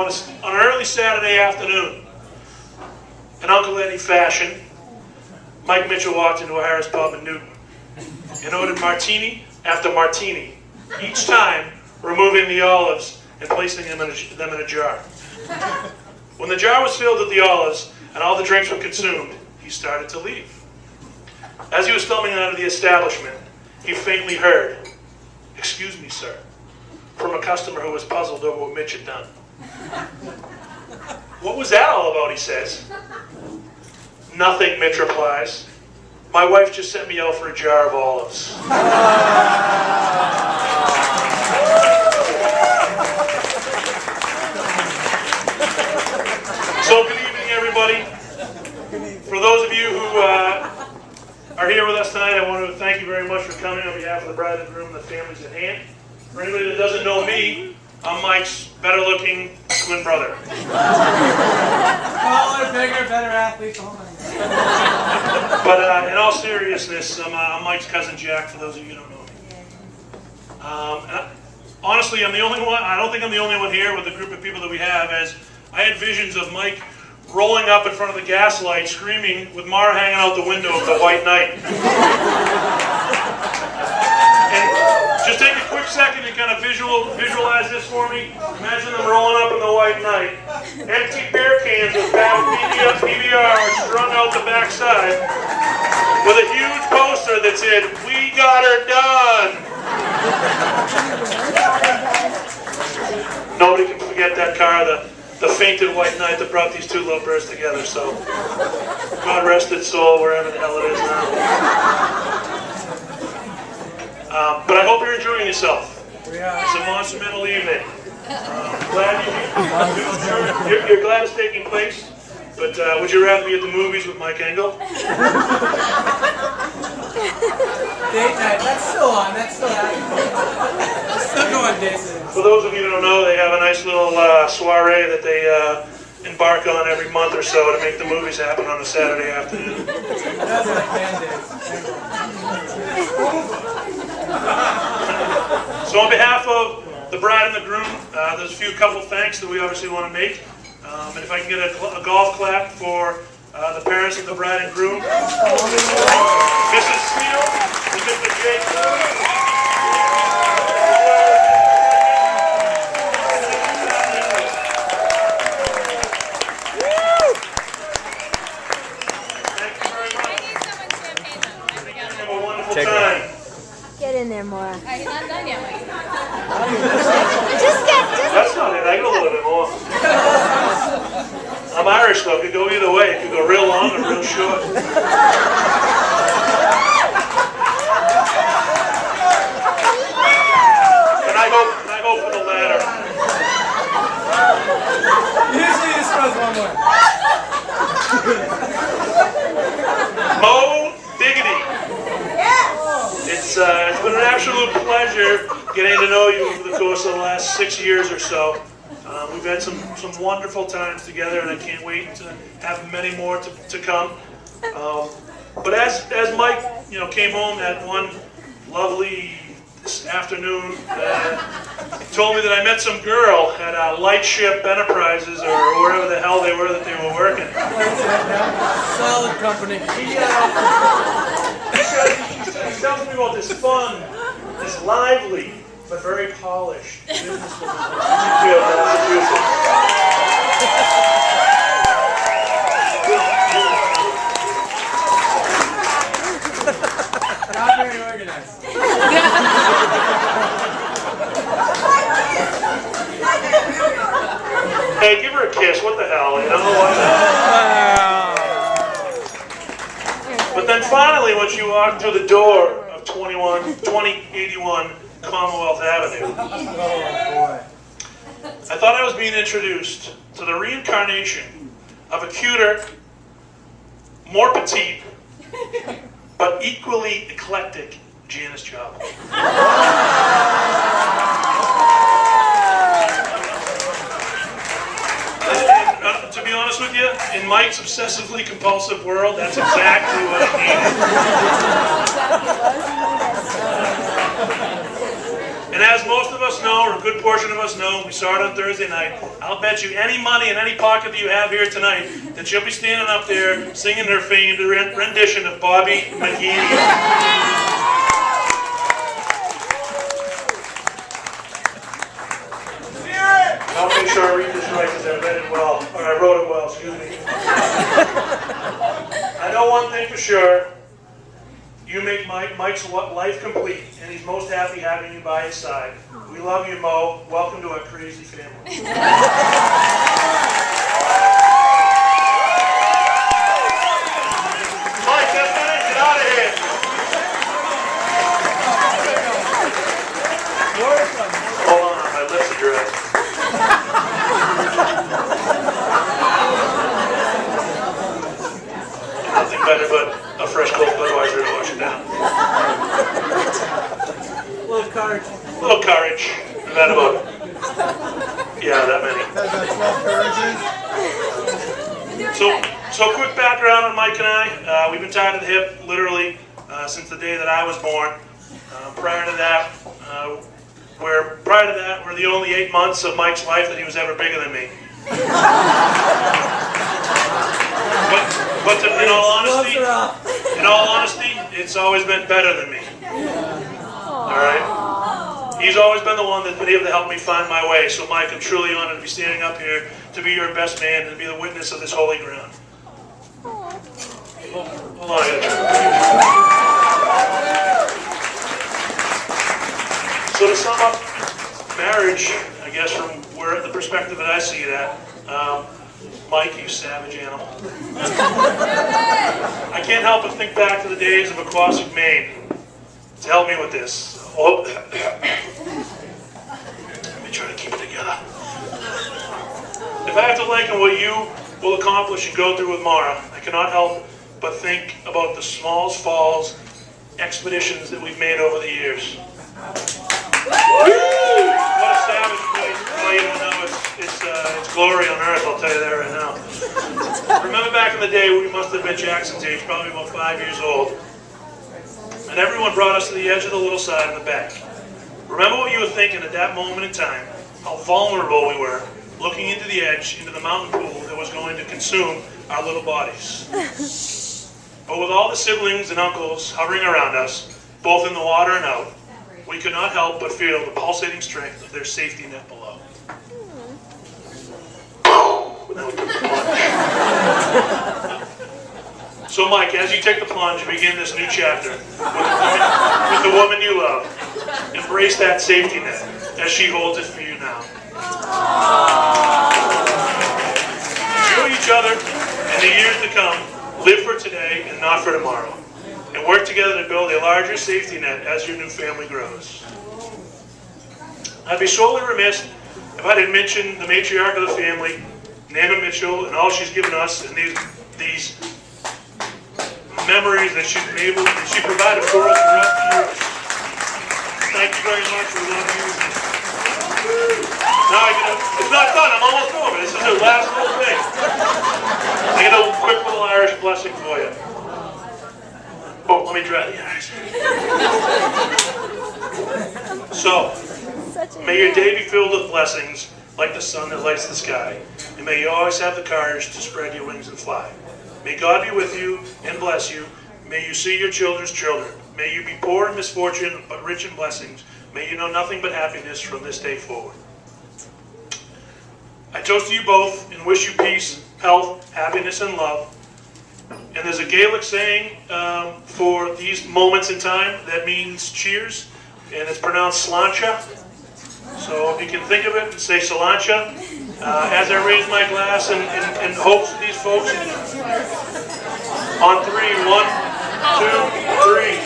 So on an early Saturday afternoon, in Uncle Eddie fashion, Mike Mitchell walked into a Harris pub in Newton and ordered martini after martini, each time removing the olives and placing them in a jar. When the jar was filled with the olives and all the drinks were consumed, he started to leave. As he was filming out of the establishment, he faintly heard, "Excuse me, sir," from a customer who was puzzled over what Mitch had done. "What was that all about?" he says. "Nothing," Mitch replies. "My wife just sent me out for a jar of olives." So good evening, everybody. For those of you who are here with us tonight, I want to thank you very much for coming on behalf of the bride and groom and the families at hand. For anybody that doesn't know me, I'm Mike's better-looking twin brother. Taller, bigger, better athlete. But in all seriousness, I'm Mike's cousin Jack, for those of you who don't know me. Honestly, I'm the only one. I don't think I'm the only one here with the group of people that we have, as I had visions of Mike rolling up in front of the gaslight, screaming, with Mara hanging out the window of the White Knight. And just take a quick second to kind of visualize this for me. Imagine them rolling up in the White Knight. Empty beer cans with bad PBR strung out the backside, with a huge poster that said, "We got her done." Nobody can forget that car, the fainted White Knight that brought these two lovebirds together. So, God rest its soul wherever the hell it is now. But I hope you're enjoying yourself. It's a monumental evening. Glad you're glad it's taking place. But would you rather be at the movies with Mike Engel? Date night. That's still on. That's still happening. Still going dates. For those of you who don't know, they have a nice little soiree that they embark on every month or so to make the movies happen on a Saturday afternoon. That's like band-aids. So on behalf of the bride and the groom, there's a couple thanks that we obviously want to make. And if I can get a golf clap for the parents of the bride and groom, Mrs. Steele and Mr. Jake. Thank you very much. I need someone champagne though. I forgot. Have a wonderful time. Get in there, Maura. He's not done yet, Mike. Just That's not it. I get a little bit more. I'm Irish, though. It could go either way. It could go real long or real short. And I hope for the latter. Usually just throws one more. Mo Diggity. It's been an absolute pleasure getting to know you over the course of the last 6 years or so. We've had some wonderful times together, and I can't wait to have many more to come. But as Mike, came home that one lovely afternoon, he told me that I met some girl at Lightship Enterprises or wherever the hell they were that they were working. Solid company. He tells me about this fun, this lively, but very polished businesswoman from Springfield, Massachusetts. Not very organized. Hey, give her a kiss. What the hell? But then finally, when she walked through the door of 2081 Commonwealth Avenue, I thought I was being introduced to the reincarnation of a cuter, more petite, but equally eclectic Janis Joplin. To be honest with you, in Mike's obsessively compulsive world, that's exactly what I needed. And And as most of us know, or a good portion of us know, we saw it on Thursday night, I'll bet you any money in any pocket that you have here tonight that she'll be standing up there singing her famed rendition of Bobby McGee. I'll make sure I read this right because I read it well, or I wrote it well, excuse me. I know one thing for sure. You make Mike's life complete, and he's most happy having you by his side. We love you, Mo. Welcome to our crazy family. Mike, that's it. Get out of here. Hold on, my lips are dry. Nothing better but a fresh cold Budweiser to wash it down. Little courage. Little courage. And that about it. Yeah, that many. So quick background on Mike and I. We've been tied to the hip literally since the day that I was born. Prior to that, we're the only 8 months of Mike's life that he was ever bigger than me. But in all honesty, it's always been better than me. All right? He's always been the one that's been able to help me find my way. So, Mike, I'm truly honored to be standing up here to be your best man and to be the witness of this holy ground. Hold on, I gotta turn. So to sum up marriage, I guess from where the perspective that I see it at, Mike, you savage animal. I can't help but think back to the days of Aquasic, Maine. To help me with this. Oh. Let me try to keep it together. If I have to liken what you will accomplish and go through with Mara, I cannot help but think about the Smalls Falls expeditions that we've made over the years. What a savage place. Well, you don't know, it's glory on earth, I'll tell you that right now. Remember back in the day, we must have been Jackson's age, probably about 5 years old. And everyone brought us to the edge of the little side in the back. Remember what you were thinking at that moment in time, how vulnerable we were, looking into the edge, into the mountain pool that was going to consume our little bodies. But with all the siblings and uncles hovering around us, both in the water and out, we could not help but feel the pulsating strength of their safety net below. Now we took the plunge. So Mike, as you take the plunge, begin this new chapter with the woman you love. Embrace that safety net as she holds it for you now. To each other in the years to come, live for today and not for tomorrow. And work together to build a larger safety net as your new family grows. I'd be sorely remiss if I didn't mention the matriarch of the family, Clune-Mitchell, and all she's given us and these memories that she provided for us throughout the years. Thank you very much. We love you. Now it's not done. I'm almost over. This is the last little thing. I get a quick little Irish blessing for you. Oh, let me dry the eyes. So, may your day be filled with blessings like the sun that lights the sky. And may you always have the courage to spread your wings and fly. May God be with you and bless you. May you see your children's children. May you be poor in misfortune, but rich in blessings. May you know nothing but happiness from this day forward. I toast to you both and wish you peace, health, happiness, and love. And there's a Gaelic saying for these moments in time that means cheers, and it's pronounced sláinte. So if you can think of it and say sláinte, as I raise my glass in hopes of these folks. On 3, 1, 2, 3.